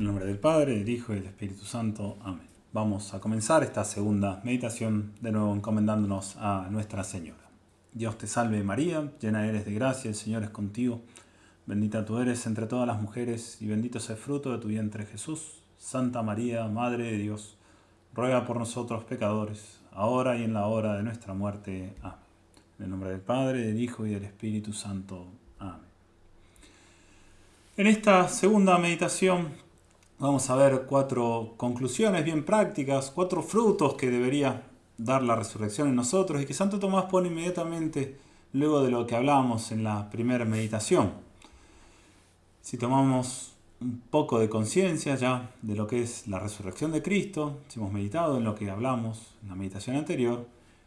En el nombre del Padre, del Hijo y del Espíritu Santo. Amén. Vamos a comenzar esta segunda meditación, de nuevo encomendándonos a Nuestra Señora. Dios te salve María, llena eres de gracia, el Señor es contigo. Bendita tú eres entre todas las mujeres, y bendito es el fruto de tu vientre Jesús. Santa María, Madre de Dios, ruega por nosotros pecadores, ahora y en la hora de nuestra muerte. Amén. En el nombre del Padre, del Hijo y del Espíritu Santo. Amén. En esta segunda meditación vamos a ver 4 conclusiones bien prácticas, 4 frutos que debería dar la resurrección en nosotros y que Santo Tomás pone inmediatamente luego de lo que hablamos en la primera meditación. Si tomamos un poco de conciencia ya de lo que es la resurrección de Cristo, si hemos meditado en lo que hablamos en la meditación anterior,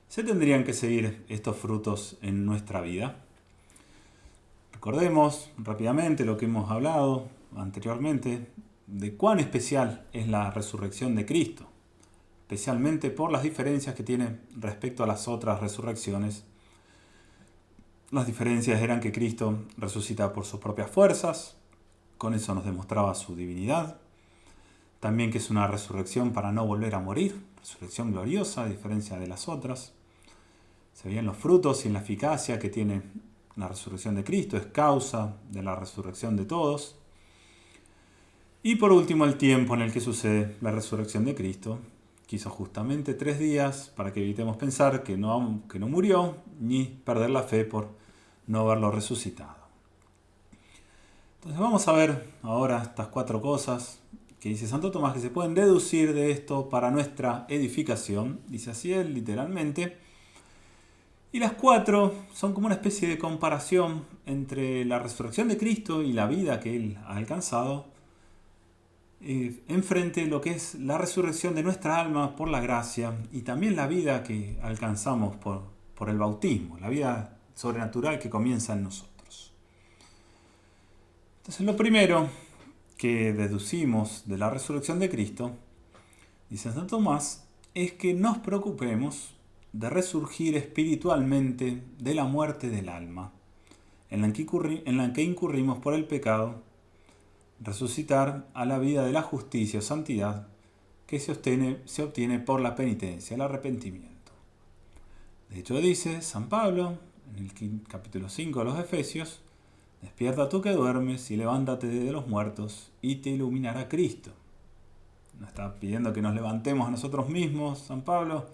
se tendrían que seguir estos frutos en nuestra vida. Recordemos rápidamente lo que hemos hablado anteriormente de cuán especial es la resurrección de Cristo, especialmente por las diferencias que tiene respecto a las otras resurrecciones. Las diferencias eran que Cristo resucita por sus propias fuerzas, con eso nos demostraba su divinidad. También que es una resurrección para no volver a morir, resurrección gloriosa a diferencia de las otras. Se veían los frutos y en la eficacia que tiene la resurrección de Cristo, es causa de la resurrección de todos. Y por último, el tiempo en el que sucede la resurrección de Cristo, que hizo justamente 3 días para que evitemos pensar que no murió, ni perder la fe por no haberlo resucitado. Entonces vamos a ver ahora estas 4 cosas que dice Santo Tomás que se pueden deducir de esto para nuestra edificación, dice así él literalmente. Y las 4 son como una especie de comparación entre la resurrección de Cristo y la vida que él ha alcanzado, enfrente de lo que es la resurrección de nuestra alma por la gracia y también la vida que alcanzamos por el bautismo, la vida sobrenatural que comienza en nosotros. Entonces lo primero que deducimos de la resurrección de Cristo, dice Santo Tomás, es que nos preocupemos de resurgir espiritualmente de la muerte del alma, en la que incurrimos por el pecado, resucitar a la vida de la justicia o santidad que se obtiene por la penitencia, el arrepentimiento. De hecho dice San Pablo en el capítulo 5 de los Efesios, despierta tú que duermes y levántate de los muertos y te iluminará Cristo. No está pidiendo que nos levantemos a nosotros mismos, San Pablo.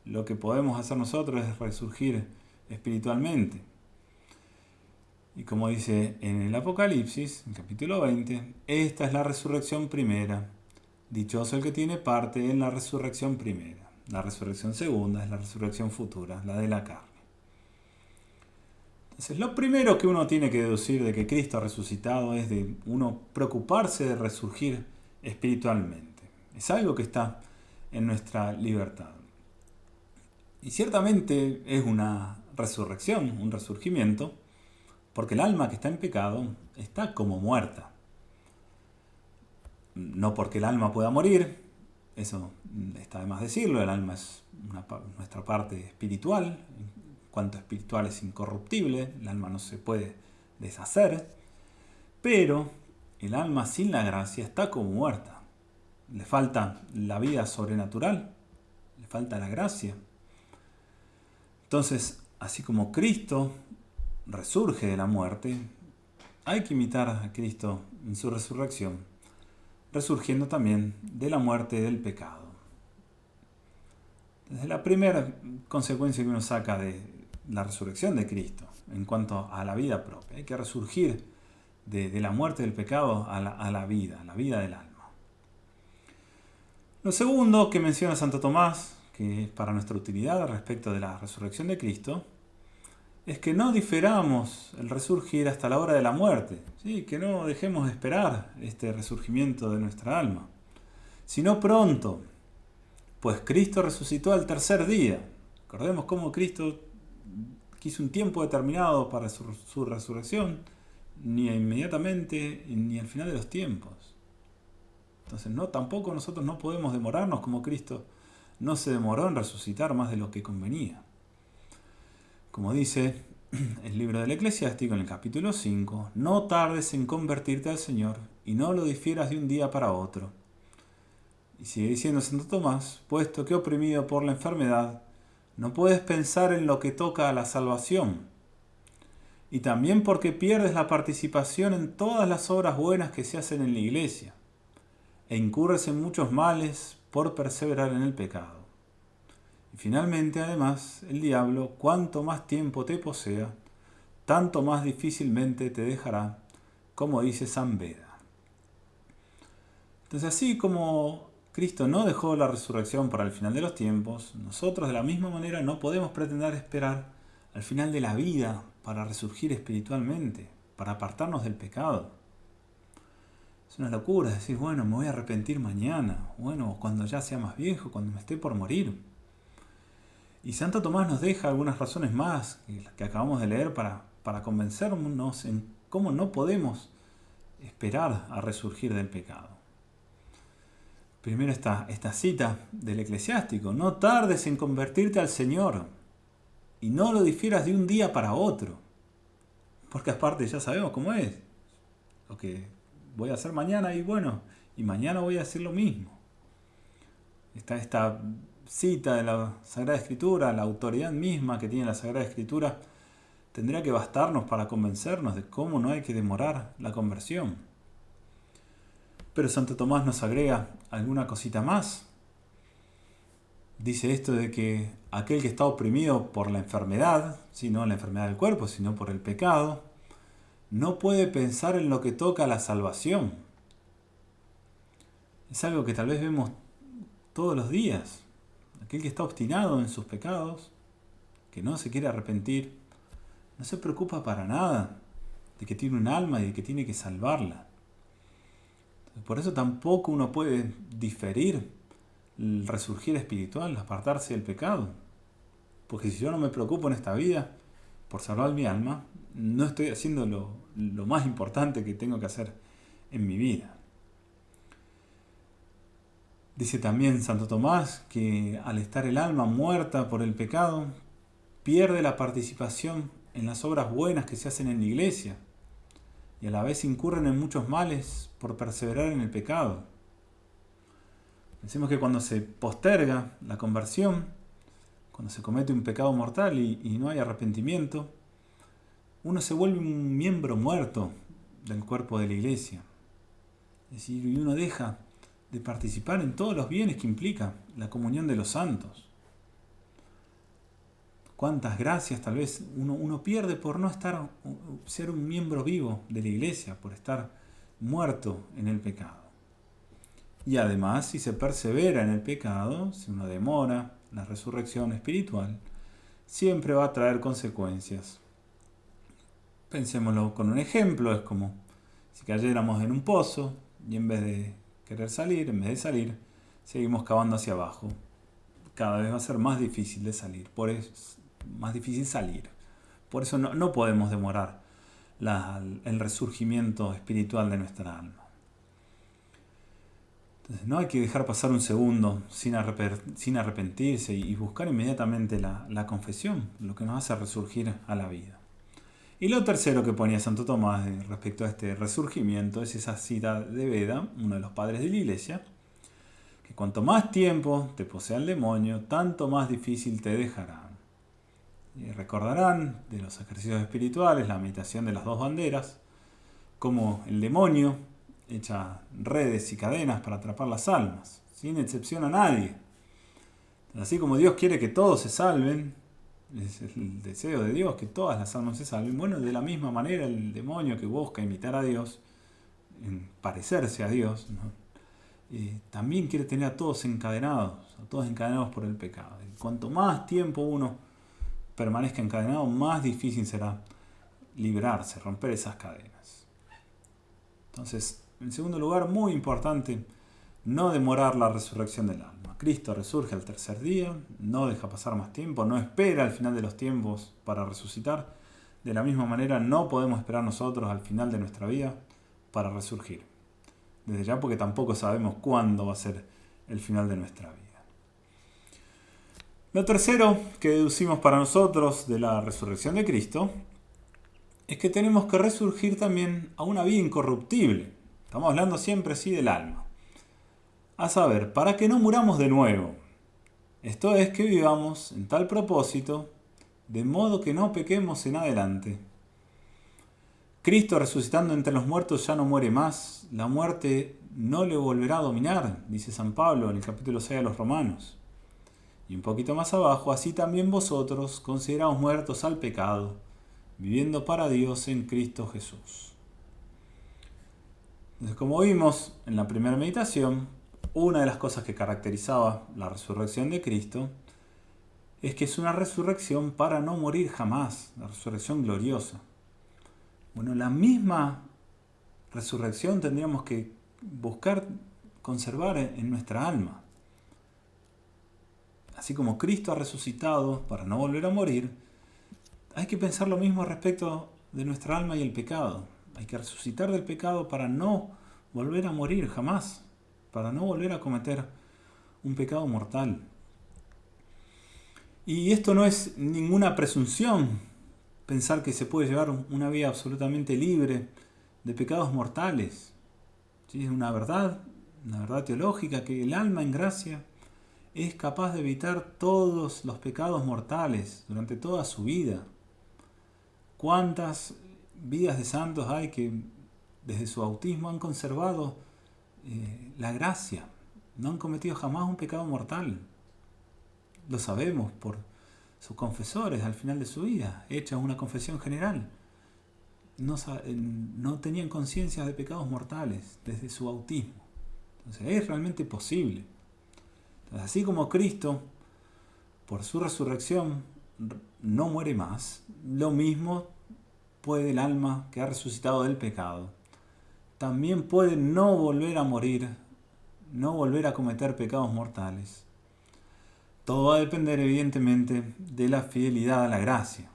Lo que podemos hacer nosotros es resurgir espiritualmente. Y como dice en el Apocalipsis, en capítulo 20, esta es la resurrección primera. Dichoso el que tiene parte en la resurrección primera. La resurrección segunda es la resurrección futura, la de la carne. Entonces, lo primero que uno tiene que deducir de que Cristo ha resucitado es de uno preocuparse de resurgir espiritualmente. Es algo que está en nuestra libertad. Y ciertamente es una resurrección, un resurgimiento, porque el alma que está en pecado está como muerta. No porque el alma pueda morir, eso está de más decirlo, el alma es nuestra parte espiritual, en cuanto espiritual es incorruptible, el alma no se puede deshacer, pero el alma sin la gracia está como muerta. Le falta la vida sobrenatural, le falta la gracia. Entonces, así como Cristo resurge de la muerte, hay que imitar a Cristo en su resurrección, resurgiendo también de la muerte y del pecado. Desde la primera consecuencia que uno saca de la resurrección de Cristo en cuanto a la vida propia, hay que resurgir de la muerte del pecado a la vida del alma. Lo segundo que menciona Santo Tomás, que es para nuestra utilidad respecto de la resurrección de Cristo, es que no diferamos el resurgir hasta la hora de la muerte, ¿sí? Que no dejemos de esperar este resurgimiento de nuestra alma, sino pronto, pues Cristo resucitó al 3er día. Recordemos cómo Cristo quiso un tiempo determinado para su resurrección, ni inmediatamente ni al final de los tiempos. Entonces tampoco nosotros no podemos demorarnos como Cristo no se demoró en resucitar más de lo que convenía. Como dice el libro del Eclesiástico en el capítulo 5, no tardes en convertirte al Señor y no lo difieras de un día para otro. Y sigue diciendo Santo Tomás, puesto que oprimido por la enfermedad, no puedes pensar en lo que toca a la salvación. Y también porque pierdes la participación en todas las obras buenas que se hacen en la iglesia, e incurres en muchos males por perseverar en el pecado. Y finalmente, además, el diablo, cuanto más tiempo te posea, tanto más difícilmente te dejará, como dice San Beda. Entonces, así como Cristo no dejó la resurrección para el final de los tiempos, nosotros de la misma manera no podemos pretender esperar al final de la vida para resurgir espiritualmente, para apartarnos del pecado. Es una locura decir, bueno, me voy a arrepentir mañana, bueno, cuando ya sea más viejo, cuando me esté por morir. Y Santo Tomás nos deja algunas razones más que acabamos de leer para convencernos en cómo no podemos esperar a resurgir del pecado. Primero esta cita del eclesiástico, no tardes en convertirte al Señor y no lo difieras de un día para otro, porque aparte ya sabemos cómo es, lo que voy a hacer mañana y bueno, y mañana voy a hacer lo mismo. Está esta cita de la Sagrada Escritura, la autoridad misma que tiene la Sagrada Escritura, tendría que bastarnos para convencernos de cómo no hay que demorar la conversión. Pero Santo Tomás nos agrega alguna cosita más. Dice esto de que aquel que está oprimido por la enfermedad, no la enfermedad del cuerpo, sino por el pecado, no puede pensar en lo que toca a la salvación. Es algo que tal vez vemos todos los días. Aquel que está obstinado en sus pecados, que no se quiere arrepentir, no se preocupa para nada de que tiene un alma y de que tiene que salvarla. Por eso tampoco uno puede diferir el resurgir espiritual, apartarse del pecado. Porque si yo no me preocupo en esta vida por salvar mi alma, no estoy haciendo lo más importante que tengo que hacer en mi vida. Dice también Santo Tomás que al estar el alma muerta por el pecado, pierde la participación en las obras buenas que se hacen en la iglesia y a la vez incurren en muchos males por perseverar en el pecado. Pensemos que cuando se posterga la conversión, cuando se comete un pecado mortal y no hay arrepentimiento, uno se vuelve un miembro muerto del cuerpo de la iglesia. Es decir, y uno deja de participar en todos los bienes que implica la comunión de los santos. Cuántas gracias tal vez uno pierde por no ser un miembro vivo de la iglesia, por estar muerto en el pecado. Y además, si se persevera en el pecado, si uno demora la resurrección espiritual, siempre va a traer consecuencias. Pensémoslo con un ejemplo, es como si cayéramos en un pozo y en vez de salir, seguimos cavando hacia abajo. Cada vez va a ser más difícil de salir, más difícil salir. Por eso no podemos demorar el resurgimiento espiritual de nuestra alma. Entonces no hay que dejar pasar un segundo sin arrepentirse y buscar inmediatamente la confesión, lo que nos hace resurgir a la vida. Y lo tercero que ponía Santo Tomás respecto a este resurgimiento es esa cita de Beda, uno de los padres de la iglesia, que cuanto más tiempo te posea el demonio, tanto más difícil te dejará. Y recordarán de los ejercicios espirituales la meditación de las dos banderas, como el demonio echa redes y cadenas para atrapar las almas, sin excepción a nadie. Así como Dios quiere que todos se salven, es el deseo de Dios que todas las almas se salven, bueno, de la misma manera el demonio que busca imitar a Dios, parecerse a Dios, ¿no? También quiere tener a todos encadenados por el pecado. Y cuanto más tiempo uno permanezca encadenado, más difícil será librarse, romper esas cadenas. Entonces, en segundo lugar, muy importante, no demorar la resurrección del alma. Cristo resurge al tercer día, no deja pasar más tiempo, no espera al final de los tiempos para resucitar. De la misma manera, no podemos esperar nosotros al final de nuestra vida para resurgir. Desde ya, porque tampoco sabemos cuándo va a ser el final de nuestra vida. Lo tercero que deducimos para nosotros de la resurrección de Cristo es que tenemos que resurgir también a una vida incorruptible. Estamos hablando siempre sí del alma. A saber, para que no muramos de nuevo. Esto es, que vivamos en tal propósito, de modo que no pequemos en adelante. Cristo, resucitando entre los muertos, ya no muere más. La muerte no le volverá a dominar, dice San Pablo en el capítulo 6 de los Romanos. Y un poquito más abajo, así también vosotros, consideraos muertos al pecado, viviendo para Dios en Cristo Jesús. Entonces, como vimos en la primera meditación, una de las cosas que caracterizaba la resurrección de Cristo es que es una resurrección para no morir jamás, la resurrección gloriosa. Bueno, la misma resurrección tendríamos que buscar conservar en nuestra alma. Así como Cristo ha resucitado para no volver a morir, hay que pensar lo mismo respecto de nuestra alma y el pecado. Hay que resucitar del pecado para no volver a morir jamás, para no volver a cometer un pecado mortal. Y esto no es ninguna presunción, pensar que se puede llevar una vida absolutamente libre de pecados mortales. ¿Sí? Es una verdad teológica, que el alma en gracia es capaz de evitar todos los pecados mortales durante toda su vida. ¿Cuántas vidas de santos hay que desde su bautismo han conservado la gracia? No han cometido jamás un pecado mortal. Lo sabemos por sus confesores al final de su vida, hecha una confesión general. No tenían conciencia de pecados mortales desde su bautismo. Entonces es realmente posible. Entonces, así como Cristo, por su resurrección, no muere más, lo mismo puede el alma que ha resucitado del pecado. También puede no volver a morir, no volver a cometer pecados mortales. Todo va a depender evidentemente de la fidelidad a la gracia.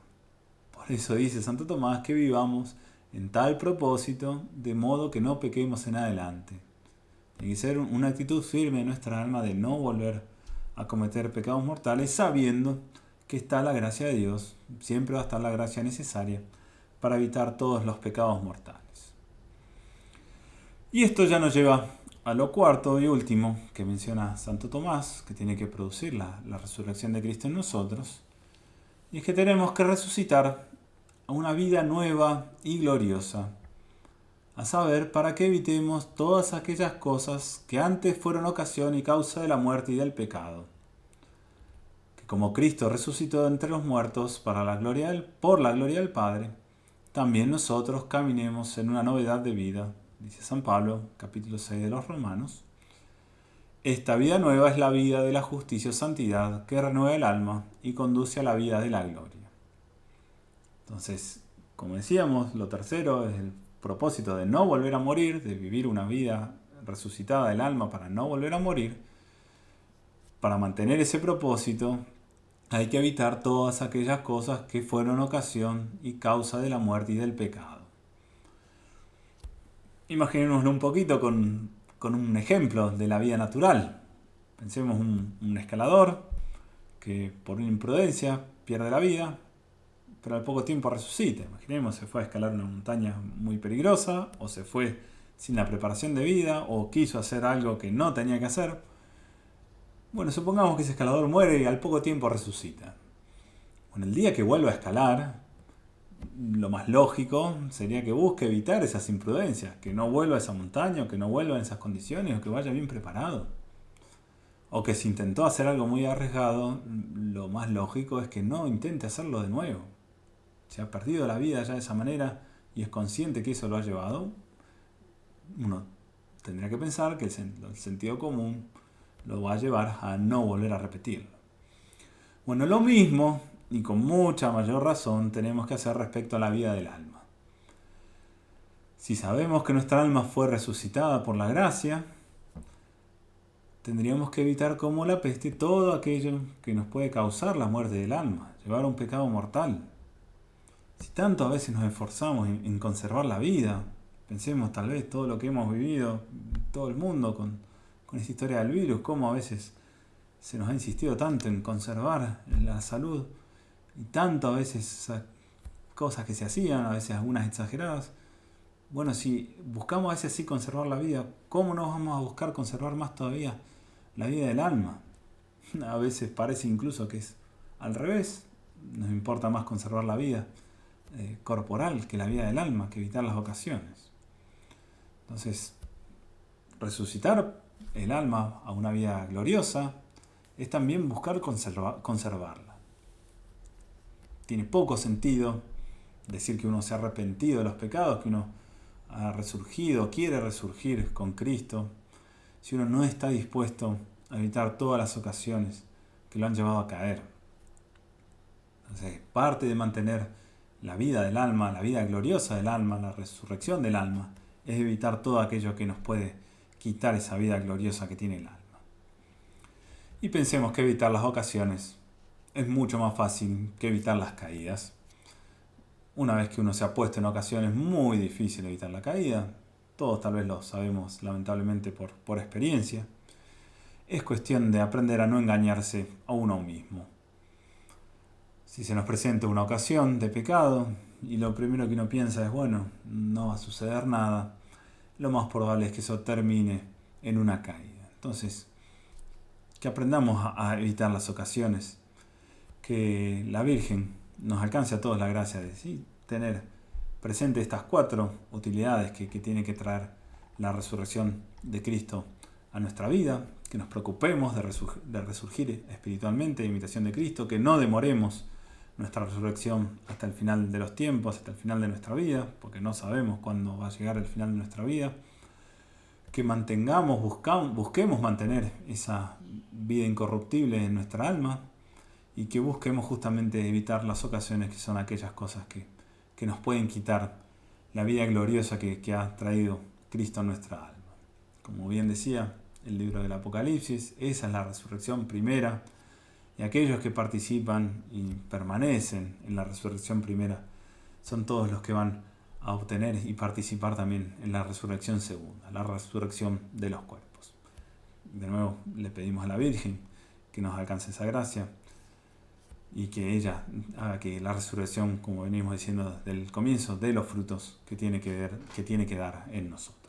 Por eso dice Santo Tomás que vivamos en tal propósito, de modo que no pequemos en adelante. Tiene que ser una actitud firme de nuestra alma de no volver a cometer pecados mortales, sabiendo que está la gracia de Dios, siempre va a estar la gracia necesaria para evitar todos los pecados mortales. Y esto ya nos lleva a lo cuarto y último que menciona Santo Tomás, que tiene que producir la resurrección de Cristo en nosotros, y es que tenemos que resucitar a una vida nueva y gloriosa, a saber, para que evitemos todas aquellas cosas que antes fueron ocasión y causa de la muerte y del pecado. Que como Cristo resucitó entre los muertos por la gloria del Padre, también nosotros caminemos en una novedad de vida, dice San Pablo, capítulo 6 de los Romanos. Esta vida nueva es la vida de la justicia o santidad que renueva el alma y conduce a la vida de la gloria. Entonces, como decíamos, lo tercero es el propósito de no volver a morir, de vivir una vida resucitada del alma para no volver a morir. Para mantener ese propósito hay que evitar todas aquellas cosas que fueron ocasión y causa de la muerte y del pecado. Imaginémonos un poquito con un ejemplo de la vida natural. Pensemos un escalador que por una imprudencia pierde la vida, pero al poco tiempo resucita. Imaginemos, se fue a escalar una montaña muy peligrosa, o se fue sin la preparación de vida, o quiso hacer algo que no tenía que hacer. Bueno, supongamos que ese escalador muere y al poco tiempo resucita. Bueno, el día que vuelva a escalar, lo más lógico sería que busque evitar esas imprudencias, que no vuelva a esa montaña, o que no vuelva en esas condiciones, o que vaya bien preparado. O que si intentó hacer algo muy arriesgado, lo más lógico es que no intente hacerlo de nuevo. Si ha perdido la vida ya de esa manera y es consciente que eso lo ha llevado, uno tendría que pensar que el sentido común lo va a llevar a no volver a repetirlo. Bueno, lo mismo, y con mucha mayor razón, tenemos que hacer respecto a la vida del alma. Si sabemos que nuestra alma fue resucitada por la gracia, tendríamos que evitar como la peste todo aquello que nos puede causar la muerte del alma, llevar a un pecado mortal. Si tanto a veces nos esforzamos en conservar la vida, pensemos tal vez todo lo que hemos vivido, todo el mundo con esta historia del virus, cómo a veces se nos ha insistido tanto en conservar la salud, y tanto a veces esas cosas que se hacían, a veces algunas exageradas, Bueno, si buscamos a veces así conservar la vida, ¿cómo no vamos a buscar conservar más todavía la vida del alma? A veces parece incluso que es al revés. Nos importa más conservar la vida corporal que la vida del alma, que evitar las ocasiones. Entonces, resucitar el alma a una vida gloriosa es también buscar conservarla. Tiene poco sentido decir que uno se ha arrepentido de los pecados, que uno ha resurgido, quiere resurgir con Cristo, si uno no está dispuesto a evitar todas las ocasiones que lo han llevado a caer. Entonces, parte de mantener la vida del alma, la vida gloriosa del alma, la resurrección del alma, es evitar todo aquello que nos puede quitar esa vida gloriosa que tiene el alma. Y pensemos que evitar las ocasiones es mucho más fácil que evitar las caídas. Una vez que uno se ha puesto en ocasiones, es muy difícil evitar la caída. Todos tal vez lo sabemos lamentablemente por experiencia. Es cuestión de aprender a no engañarse a uno mismo. Si se nos presenta una ocasión de pecado y lo primero que uno piensa es, bueno, no va a suceder nada, lo más probable es que eso termine en una caída. Entonces, que aprendamos a evitar las ocasiones, que la Virgen nos alcance a todos la gracia de tener presente estas 4 utilidades que tiene que traer la resurrección de Cristo a nuestra vida, que nos preocupemos de resurgir espiritualmente en imitación de Cristo, que no demoremos nuestra resurrección hasta el final de los tiempos, hasta el final de nuestra vida, porque no sabemos cuándo va a llegar el final de nuestra vida, que busquemos mantener esa vida incorruptible en nuestra alma y que busquemos justamente evitar las ocasiones que son aquellas cosas que nos pueden quitar la vida gloriosa que ha traído Cristo a nuestra alma. Como bien decía el libro del Apocalipsis, esa es la resurrección primera, y aquellos que participan y permanecen en la resurrección primera son todos los que van a obtener y participar también en la resurrección segunda, la resurrección de los cuerpos. De nuevo le pedimos a la Virgen que nos alcance esa gracia y que ella haga que la resurrección, como venimos diciendo desde el comienzo, dé los frutos que tiene que dar en nosotros.